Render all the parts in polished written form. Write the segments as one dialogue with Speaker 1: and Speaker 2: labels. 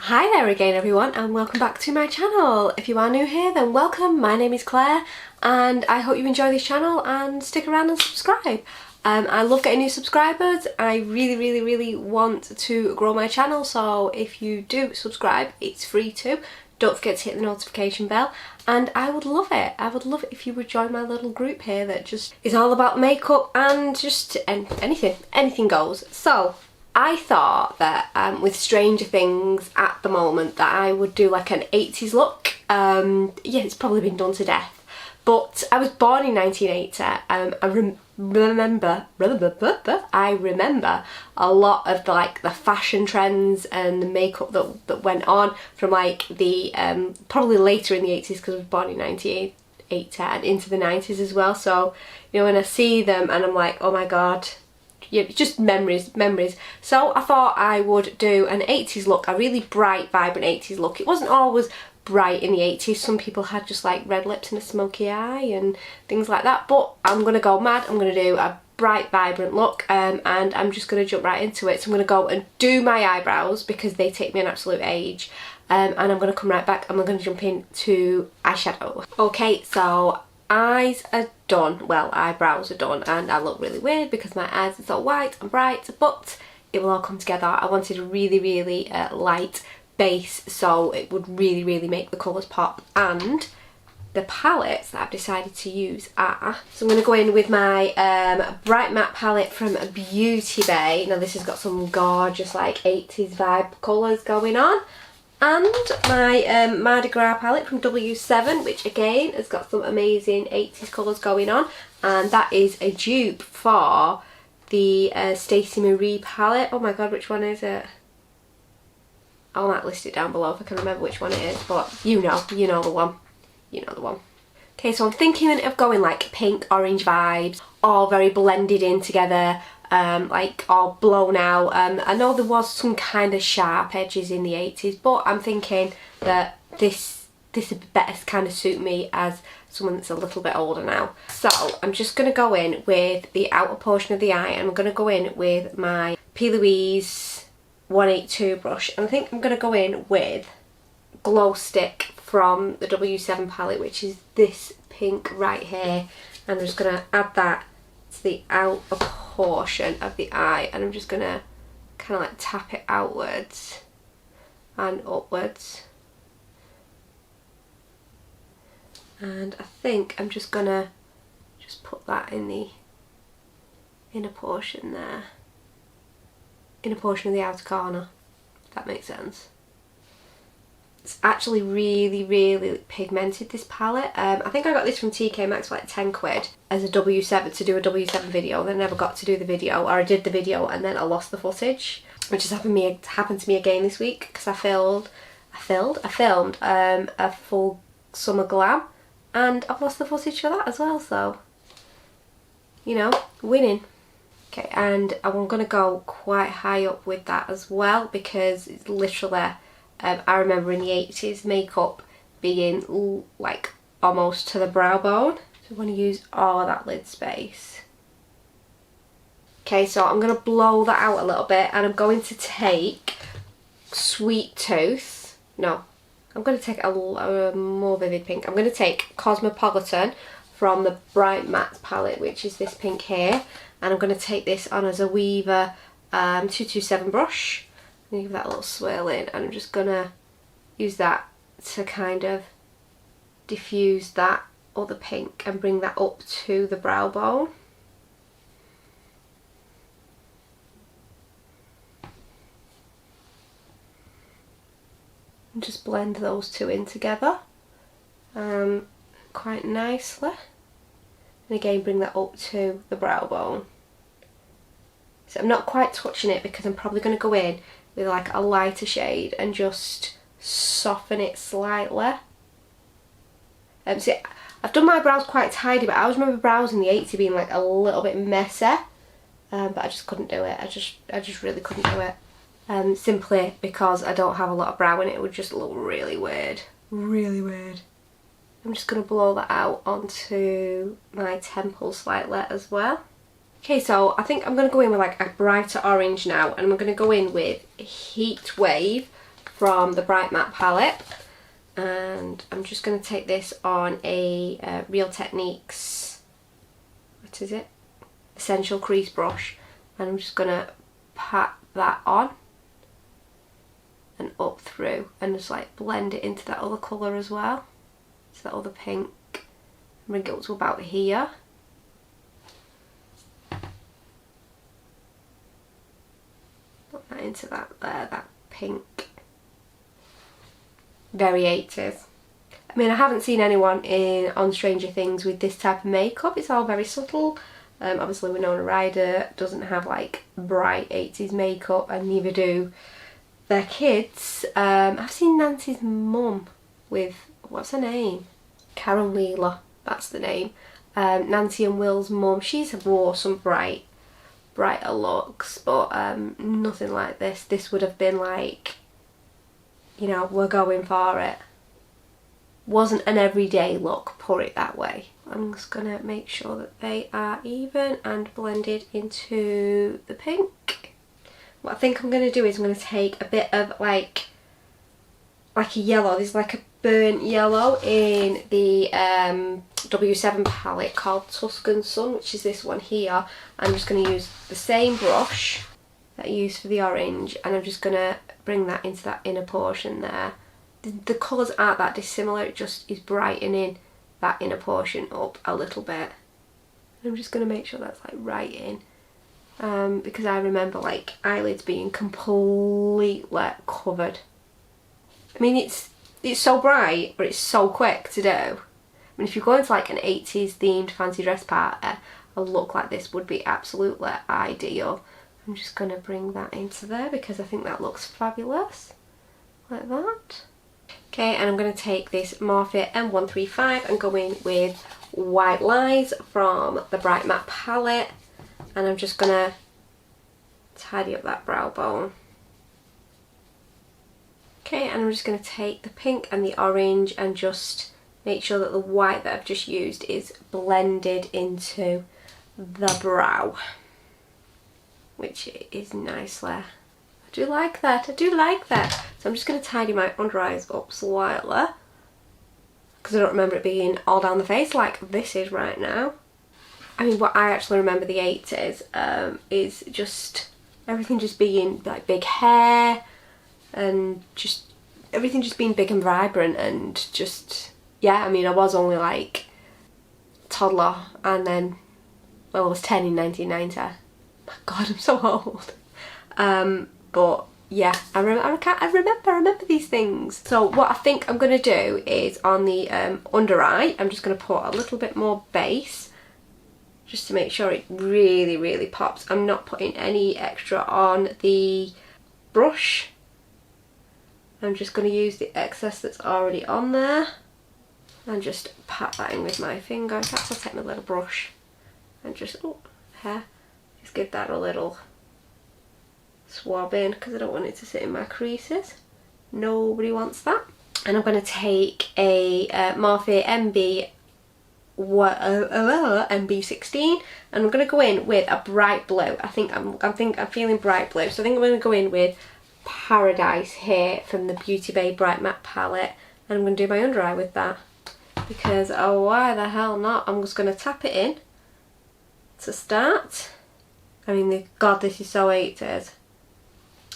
Speaker 1: Hi there again everyone, and welcome back to my channel. If you are new here, then welcome. My name is Claire and I hope you enjoy this channel and stick around and subscribe. I love getting new subscribers. I really want to grow my channel, so if you do subscribe, it's free too. Don't forget to hit the notification bell, and I would love it. I would love it if you would join my little group here that just is all about makeup and just anything goes. So I thought that with Stranger Things at the moment that I would do like an 80s look. Yeah, it's probably been done to death. But I was born in 1980. I remember a lot of the fashion trends and the makeup that went on from like the probably later in the 80s, because I was born in 1980 and into the 90s as well. So you know, when I see them and I'm like, oh my god, yeah, just memories. So I thought I would do an 80s look, a really bright, vibrant 80s look. It wasn't always bright in the 80s. Some people had just like red lips and a smoky eye and things like that, but I'm gonna go mad. I'm gonna do a bright, vibrant look, and I'm just gonna jump right into it. So I'm gonna go and do my eyebrows because they take me an absolute age, and I'm gonna come right back and we're gonna jump into eyeshadow. Okay, so eyes are done, well, eyebrows are done, and I look really weird because my eyes are so white and bright, but it will all come together. I wanted a really light base, so it would really make the colours pop. And the palettes that I've decided to use are, so I'm going to go in with my Bright Matte palette from Beauty Bay. Now this has got some gorgeous like 80s vibe colours going on. And my Mardi Gras palette from W7, which again has got some amazing 80s colours going on. And that is a dupe for the Stacey Marie palette. Oh my god, which one is it? I might list it down below if I can remember which one it is, but you know the one. You know the one. Okay, so I'm thinking of going like pink, orange vibes, all very blended in together. Like all blown out. I know there was some kind of sharp edges in the 80s, but I'm thinking that this would better kind of suit me as someone that's a little bit older now. So I'm just going to go in with the outer portion of the eye, and I'm going to go in with my P. Louise 182 brush, and I think I'm going to go in with Glow Stick from the W7 palette, which is this pink right here, and I'm just going to add that to the outer portion of the eye, and I'm just gonna kind of like tap it outwards and upwards, and I think I'm just gonna put that in the inner portion there, inner portion of the outer corner, if that makes sense. It's actually really pigmented, this palette. I think I got this from TK Maxx for like 10 quid as a W7, to do a W7 video. Then I never got to do the video, or I did the video and then I lost the footage, which has happened to me again this week, because I filmed a full summer glam and I've lost the footage for that as well. So, you know, winning. Okay, and I'm gonna go quite high up with that as well, because it's literally I remember in the 80s makeup being like almost to the brow bone, so I want to use all of that lid space. Okay, so I'm going to blow that out a little bit, and I'm going to take Sweet Tooth. No, I'm going to take a more vivid pink. I'm going to take Cosmopolitan from the Bright Matte palette, which is this pink here, and I'm going to take this on as a Weaver 227 brush. Give that a little swirl in, and I'm just gonna use that to kind of diffuse that other pink and bring that up to the brow bone. And just blend those two in together quite nicely, and again bring that up to the brow bone. So I'm not quite touching it because I'm probably going to go in with like a lighter shade and just soften it slightly. See, I've done my brows quite tidy, but I always remember brows in the 80s being like a little bit messy, but I just couldn't do it. I just really couldn't do it. Simply because I don't have a lot of brow in it. It would just look really weird. Really weird. I'm just going to blow that out onto my temples slightly as well. Okay, so I think I'm going to go in with like a brighter orange now, and I'm going to go in with Heat Wave from the Bright Matte palette, and I'm just going to take this on a Real Techniques, what is it, Essential Crease brush, and I'm just going to pat that on and up through and just like blend it into that other colour as well, so that other pink, bring it up to about here. Put that into that there, that pink. Very 80s. I mean, I haven't seen anyone on Stranger Things with this type of makeup. It's all very subtle. Obviously Winona Ryder doesn't have like bright 80s makeup, and neither do their kids. I've seen Nancy's mum with, what's her name? Karen Wheeler, that's the name. Nancy and Will's mum, she's wore some brighter looks, but nothing like this. This would have been like, you know, we're going for it. Wasn't an everyday look, put it that way. I'm just gonna make sure that they are even and blended into the pink. What I think I'm gonna do is I'm gonna take a bit of like a yellow. There's like a burnt yellow in the W7 palette called Tuscan Sun, which is this one here. I'm just going to use the same brush that I used for the orange, and I'm just going to bring that into that inner portion there. The colours aren't that dissimilar, it just is brightening that inner portion up a little bit. I'm just going to make sure that's like right in, because I remember like eyelids being completely covered. I mean, it's so bright, but it's so quick to do. I mean, if you're going to like an 80s themed fancy dress party, a look like this would be absolutely ideal. I'm just going to bring that into there because I think that looks fabulous. Like that. Okay, and I'm going to take this Morphe M135 and go in with White Lies from the Bright Matte palette. And I'm just going to tidy up that brow bone. Okay, and I'm just going to take the pink and the orange and just make sure that the white that I've just used is blended into the brow, which is nicely. I do like that, I do like that. So I'm just going to tidy my under eyes up slightly, because I don't remember it being all down the face like this is right now. I mean, what I actually remember the 80s is just everything just being like big hair, and just everything just being big and vibrant, and just, yeah, I mean, I was only like toddler, and then, well, I was 10 in 1990. My god, I'm so old. But yeah, I remember these things. So what I think I'm going to do is on the under eye, I'm just going to put a little bit more base, just to make sure it really, really pops. I'm not putting any extra on the brush. I'm just going to use the excess that's already on there and just pat that in with my finger. In fact, I'll take my little brush and just, oh, hair, just give that a little swab in, because I don't want it to sit in my creases. Nobody wants that. And I'm going to take a Morphe MB16, and I'm going to go in with a bright blue. I think I'm feeling bright blue, so I think I'm going to go in with Paradise here from the Beauty Bay Bright Matte palette, and I'm going to do my under eye with that, because oh, why the hell not. I'm just going to tap it in to start. I mean, god, this is so 80s.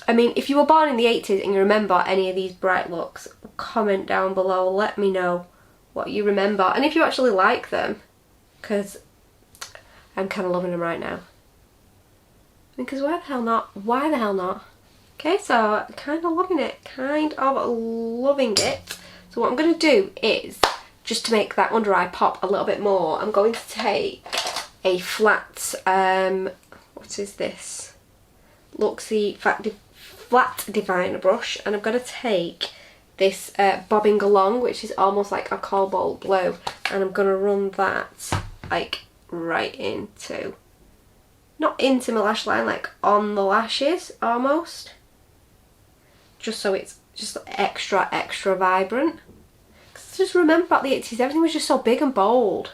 Speaker 1: I mean, if you were born in the 80s and you remember any of these bright looks, comment down below, let me know what you remember, and if you actually like them, because I'm kind of loving them right now. Because why the hell not? Why the hell not? Okay, so kind of loving it, So what I'm going to do is, just to make that under eye pop a little bit more, I'm going to take a flat, what is this? Luxie Flat Diviner brush, and I'm going to take this Bobbing Along, which is almost like a cobalt blue, and I'm going to run that like right into, not into my lash line, like on the lashes almost, just so it's just extra vibrant. Because I just remember about the 80s, everything was just so big and bold.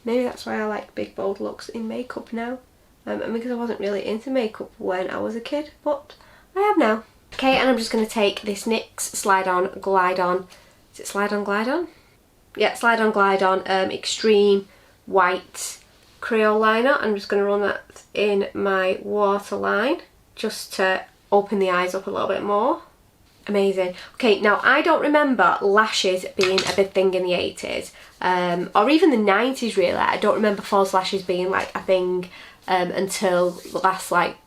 Speaker 1: Maybe that's why I like big bold looks in makeup now, and because I wasn't really into makeup when I was a kid, but I am now. Okay, and I'm just going to take this NYX Slide On Glide On. Is it Slide On Glide On? Yeah, Slide On Glide On Extreme White Creole Liner. I'm just going to run that in my waterline just to open the eyes up a little bit more. Amazing. Okay, now I don't remember lashes being a big thing in the 80s, or even the 90s really. I don't remember false lashes being like a thing until the last like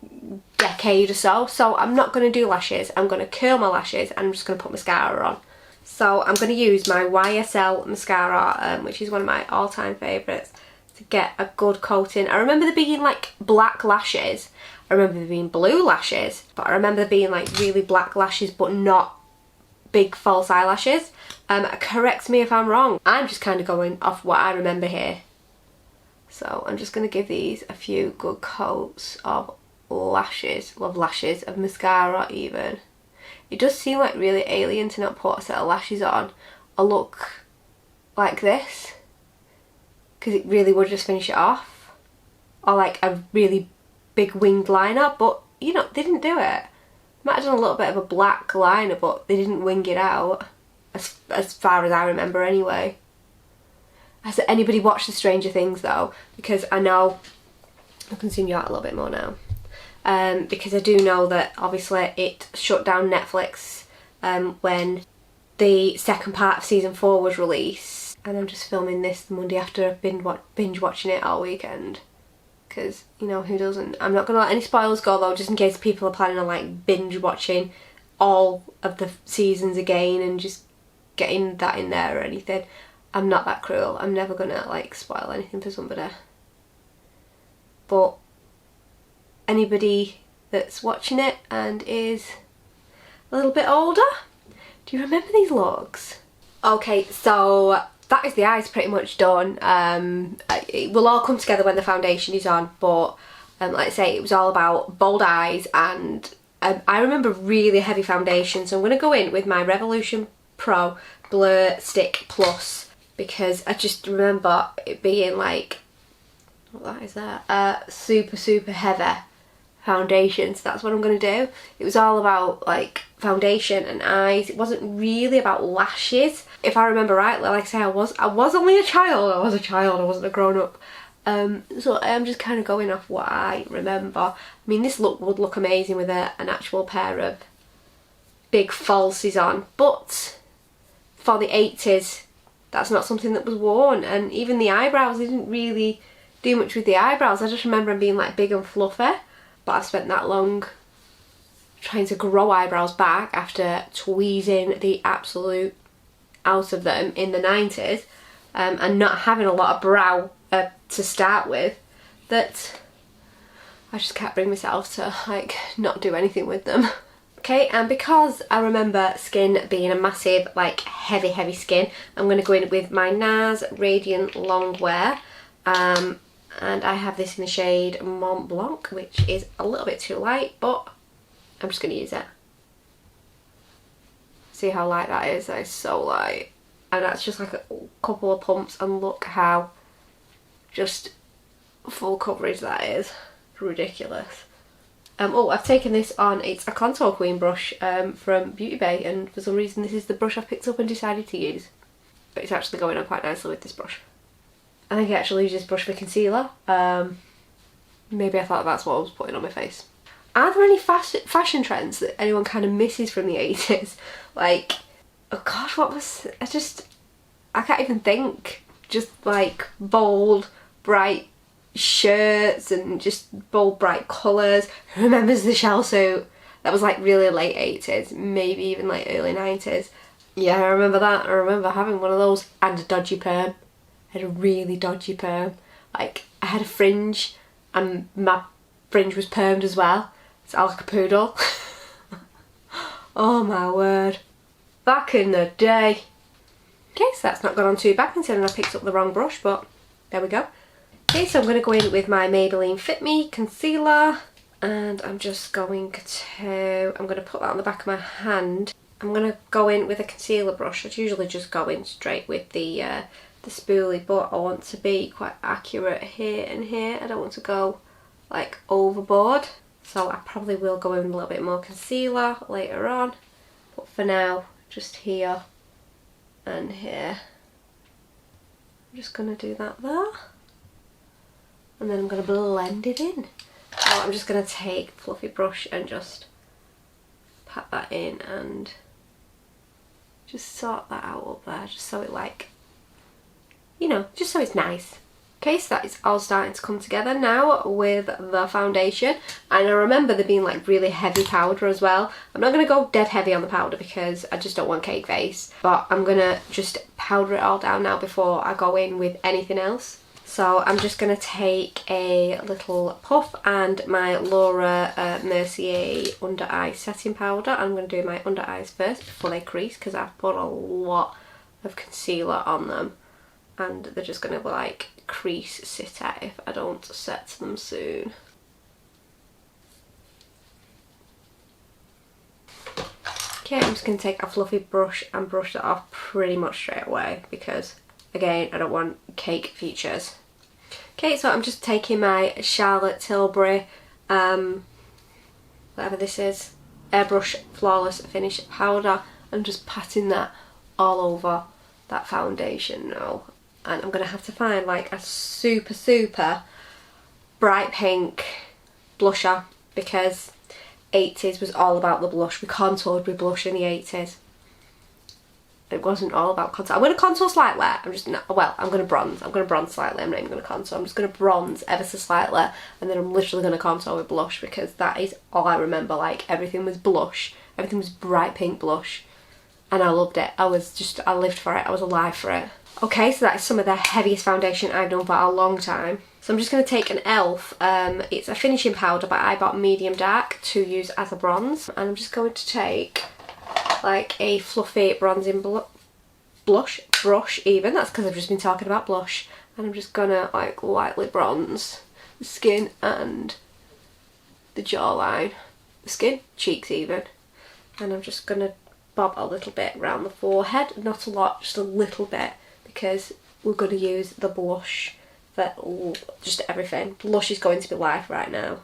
Speaker 1: decade or so. So I'm not going to do lashes. I'm going to curl my lashes and I'm just going to put mascara on. So I'm going to use my YSL mascara, which is one of my all-time favourites, to get a good coating. I remember there being like black lashes. I remember there being blue lashes, but I remember there being like really black lashes but not big false eyelashes. Correct me if I'm wrong. I'm just kind of going off what I remember here. So I'm just going to give these a few good coats of lashes, love lashes, of mascara even. It does seem like really alien to not put a set of lashes on a look like this, because it really would just finish it off. Or like a really big winged liner, but you know, they didn't do it. Might have done a little bit of a black liner, but they didn't wing it out, as far as I remember anyway. Has anybody watched the Stranger Things though? Because I know, I can zoom you out a little bit more now. Because I do know that obviously it shut down Netflix when the second part of season 4 was released. And I'm just filming this the Monday after I've been binge watching it all weekend. Because, you know, who doesn't? I'm not going to let any spoilers go though, just in case people are planning on like binge watching all of the seasons again and just getting that in there or anything. I'm not that cruel. I'm never going to like spoil anything for somebody. But anybody that's watching it and is a little bit older, do you remember these looks? Okay, so that is the eyes pretty much done. It will all come together when the foundation is on, but like I say, it was all about bold eyes, and I remember really heavy foundation, so I'm going to go in with my Revolution Pro Blur Stick Plus, because I just remember it being like, what is that? Super heavy foundation, so that's what I'm going to do. It was all about like foundation and eyes. It wasn't really about lashes, if I remember rightly. Like I say, I was only a child. I wasn't a grown-up. So I'm just kind of going off what I remember. I mean, this look would look amazing with an actual pair of big falsies on, but for the 80s that's not something that was worn. And even the eyebrows, they didn't really do much with the eyebrows. I just remember them being like big and fluffy. But I've spent that long trying to grow eyebrows back after tweezing the absolute out of them in the 90s, and not having a lot of brow to start with, that I just can't bring myself to like not do anything with them. Okay, and because I remember skin being a massive like heavy skin, I'm going to go in with my NARS Radiant Longwear. And I have this in the shade Mont Blanc, which is a little bit too light, but I'm just going to use it. See how light that is? That is so light. And that's just like a couple of pumps, and look how just full coverage that is. Ridiculous. Oh, I've taken this on. It's a Contour Queen brush from Beauty Bay, and for some reason this is the brush I've picked up and decided to use. But it's actually going on quite nicely with this brush. I think I actually use this brush for concealer. Maybe I thought that's what I was putting on my face. Are there any fashion trends that anyone kind of misses from the 80s? Like, oh gosh, what was... I can't even think. Just like bold, bright shirts and just bold, bright colours. Who remembers the shell suit? That was like really late 80s, maybe even like early 90s. Yeah, I remember that. I remember having one of those, and a dodgy perm. I had a really dodgy perm. Like, I had a fringe and my fringe was permed as well. It's all like a poodle. Oh my word. Back in the day. Okay, so that's not gone on too bad considering I picked up the wrong brush, but there we go. Okay, so I'm going to go in with my Maybelline Fit Me concealer, and I'm just going to put that on the back of my hand. I'm going to go in with a concealer brush. I'd usually just go in straight with the spoolie, but I want to be quite accurate here and here. I don't want to go like overboard. So I probably will go in with a little bit more concealer later on. But for now, just here and here. I'm just going to do that there. And then I'm going to blend it in. So I'm just going to take a fluffy brush and just pat that in and just sort that out up there, just so it like, you know, just so it's nice. Okay, so that is all starting to come together now with the foundation. And I remember there being like really heavy powder as well. I'm not going to go dead heavy on the powder because I just don't want cake face. But I'm going to just powder it all down now before I go in with anything else. So I'm just going to take a little puff and my Laura Mercier under eye setting powder. I'm going to do my under eyes first before they crease because I've put a lot of concealer on them. And they're just going to like crease sit out if I don't set them soon. Okay, I'm just going to take a fluffy brush and brush that off pretty much straight away because, again, I don't want cake features. Okay, so I'm just taking my Charlotte Tilbury, whatever this is, Airbrush Flawless Finish powder, and just patting that all over that foundation now. And I'm going to have to find like a super bright pink blusher because 80s was all about the blush. We contoured with blush in the 80s. It wasn't all about contour. I'm going to contour slightly. I'm going to bronze. I'm going to bronze slightly. I'm not even going to contour. I'm just going to bronze ever so slightly and then I'm literally going to contour with blush because that is all I remember. Like everything was blush. Everything was bright pink blush and I loved it. I lived for it. I was alive for it. Okay, so that is some of the heaviest foundation I've done for a long time. So I'm just going to take an e.l.f. It's a finishing powder, but I bought medium dark to use as a bronze. And I'm just going to take like a fluffy bronzing brush even. That's because I've just been talking about blush. And I'm just going to like lightly bronze the skin and the jawline. The skin, cheeks even. And I'm just going to bob a little bit around the forehead. Not a lot, just a little bit. Because we're going to use the blush for just everything. Blush is going to be life right now.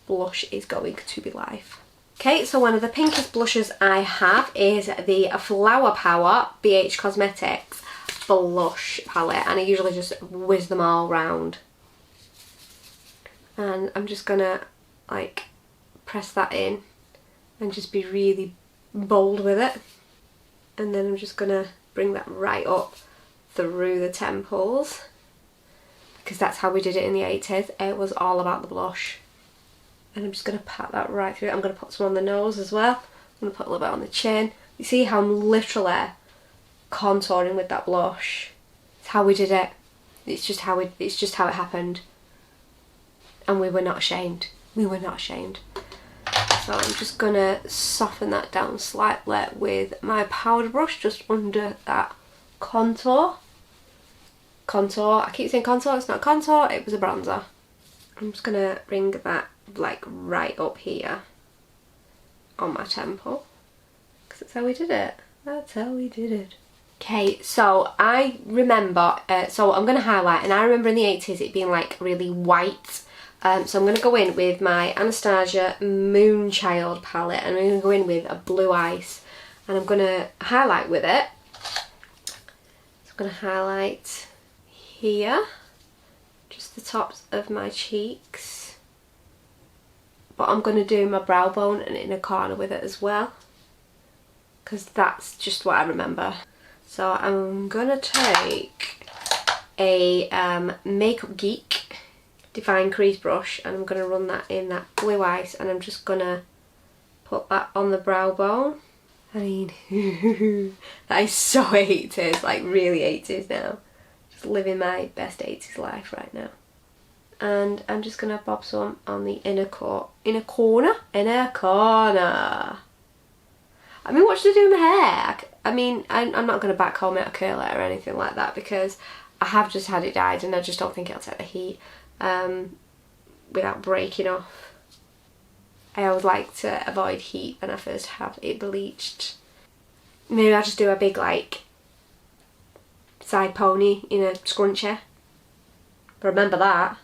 Speaker 1: Blush is going to be life. Okay, so one of the pinkest blushes I have is the Flower Power BH Cosmetics blush palette. And I usually just whiz them all round. And I'm just going to like press that in and just be really bold with it. And then I'm just going to bring that right up through the temples because that's how we did it in the 80s. It was all about the blush. And I'm just going to pat that right through. I'm going to put some on the nose as well. I'm going to put a little bit on the chin. You see how I'm literally contouring with that blush. It's how we did it. It's just how it happened. And we were not ashamed. We were not ashamed. So I'm just going to soften that down slightly with my powder brush just under that contour. I keep saying contour, it's not contour, it was a bronzer. I'm just going to bring that like right up here on my temple because that's how we did it. That's how we did it. Okay, so I remember, so I'm going to highlight, and I remember in the 80s it being like really white. So I'm going to go in with my Anastasia Moonchild palette and I'm going to go in with a blue ice and I'm going to highlight with it. So I'm going to highlight here, just the tops of my cheeks, but I'm going to do my brow bone and inner corner with it as well because that's just what I remember. So I'm going to take a Makeup Geek Define Crease brush and I'm going to run that in that blue ice and I'm just going to put that on the brow bone. I mean, that is so 80s, like really 80s now. Just living my best 80s life right now. And I'm just going to bob some on the inner corner. I mean, what should I do with my hair? I mean, I'm not going to backcomb it or curl it or anything like that because I have just had it dyed and I just don't think it'll take the heat without breaking off. I always like to avoid heat when I first have it bleached. Maybe I'll just do a big like side pony in a scrunchie. Remember that.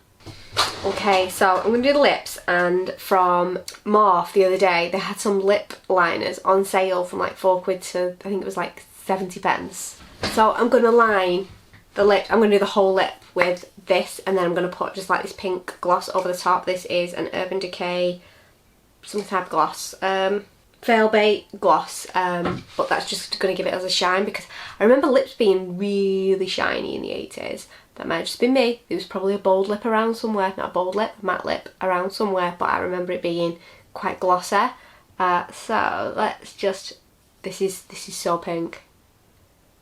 Speaker 1: Okay, so I'm going to do the lips, and from Morph the other day they had some lip liners on sale from like £4 to I think it was like 70 pence. So I'm going to line the lip, I'm going to do the whole lip with this, and then I'm going to put just like this pink gloss over the top. This is an Urban Decay some type of gloss, Fail Bait gloss, but that's just going to give it as a shine, because I remember lips being really shiny in the 80s. That might have just been me. There was probably a bold lip around somewhere, not a bold lip, a matte lip around somewhere, but I remember it being quite glossy. So let's just, this is so pink,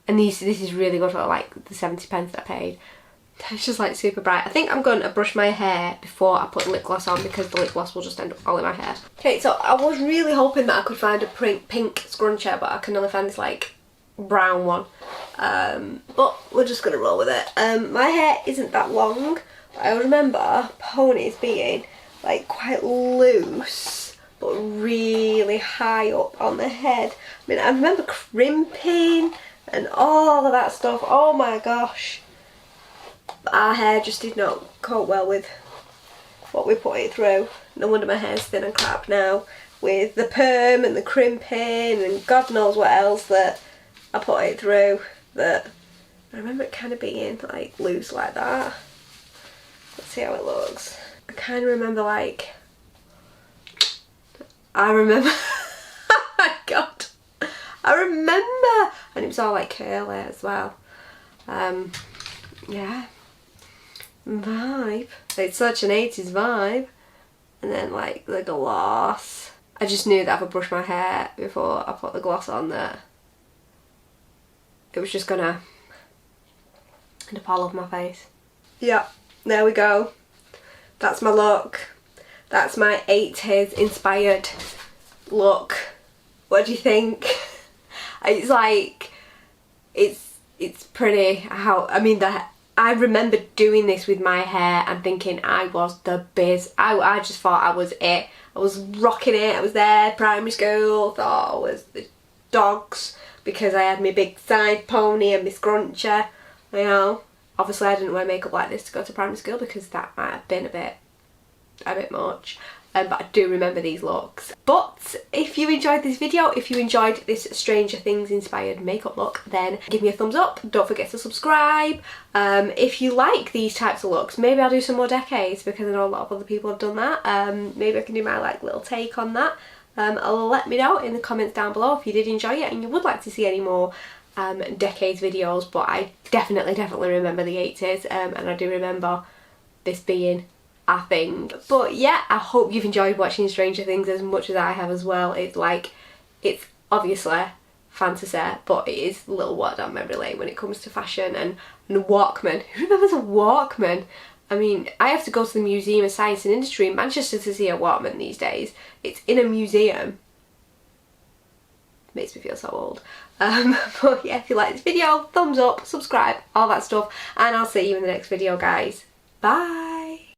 Speaker 1: and this is really good for like the 70 pence that I paid. It's just like super bright. I think I'm going to brush my hair before I put the lip gloss on, because the lip gloss will just end up all in my hair. Okay, so I was really hoping that I could find a pink scruncher, but I can only find this like brown one. But we're just going to roll with it. My hair isn't that long. I remember ponies being like quite loose but really high up on the head. I mean, I remember crimping and all of that stuff. Oh my gosh. But our hair just did not cope well with what we put it through. No wonder my hair's thin and crap now, with the perm and the crimping and God knows what else that I put it through. That I remember it kind of being like loose like that. Let's see how it looks. I kind of remember like, oh my god, I remember, and it was all like curly as well. Yeah, vibe. It's such an 80s vibe. And then like the gloss, I just knew that if I brushed my hair before I put the gloss on, that it was just gonna end up all over my face. Yeah, there we go. That's my look. That's my 80s inspired look. What do you think? It's like, it's pretty. How, I mean, I remember doing this with my hair and thinking I was the biz. I just thought I was it. I was rocking it. I was there, primary school, thought I was the dogs, because I had my big side pony and my scruncher, you know. Obviously I didn't wear makeup like this to go to primary school, because that might have been a bit much. But I do remember these looks. But if you enjoyed this video, if you enjoyed this Stranger Things inspired makeup look, then give me a thumbs up. Don't forget to subscribe. If you like these types of looks, maybe I'll do some more decades, because I know a lot of other people have done that. Maybe I can do my like little take on that. Let me know in the comments down below if you did enjoy it and you would like to see any more decades videos. But I definitely remember the 80s, and I do remember this being a thing. But yeah, I hope you've enjoyed watching Stranger Things as much as I have as well. It's like, it's obviously fantasy, but it is a little walk down memory lane when it comes to fashion and Walkman. Who remembers a Walkman? I mean, I have to go to the Museum of Science and Industry in Manchester to see a Walkman these days. It's in a museum. Makes me feel so old. But yeah, if you like this video, thumbs up, subscribe, all that stuff, and I'll see you in the next video, guys. Bye!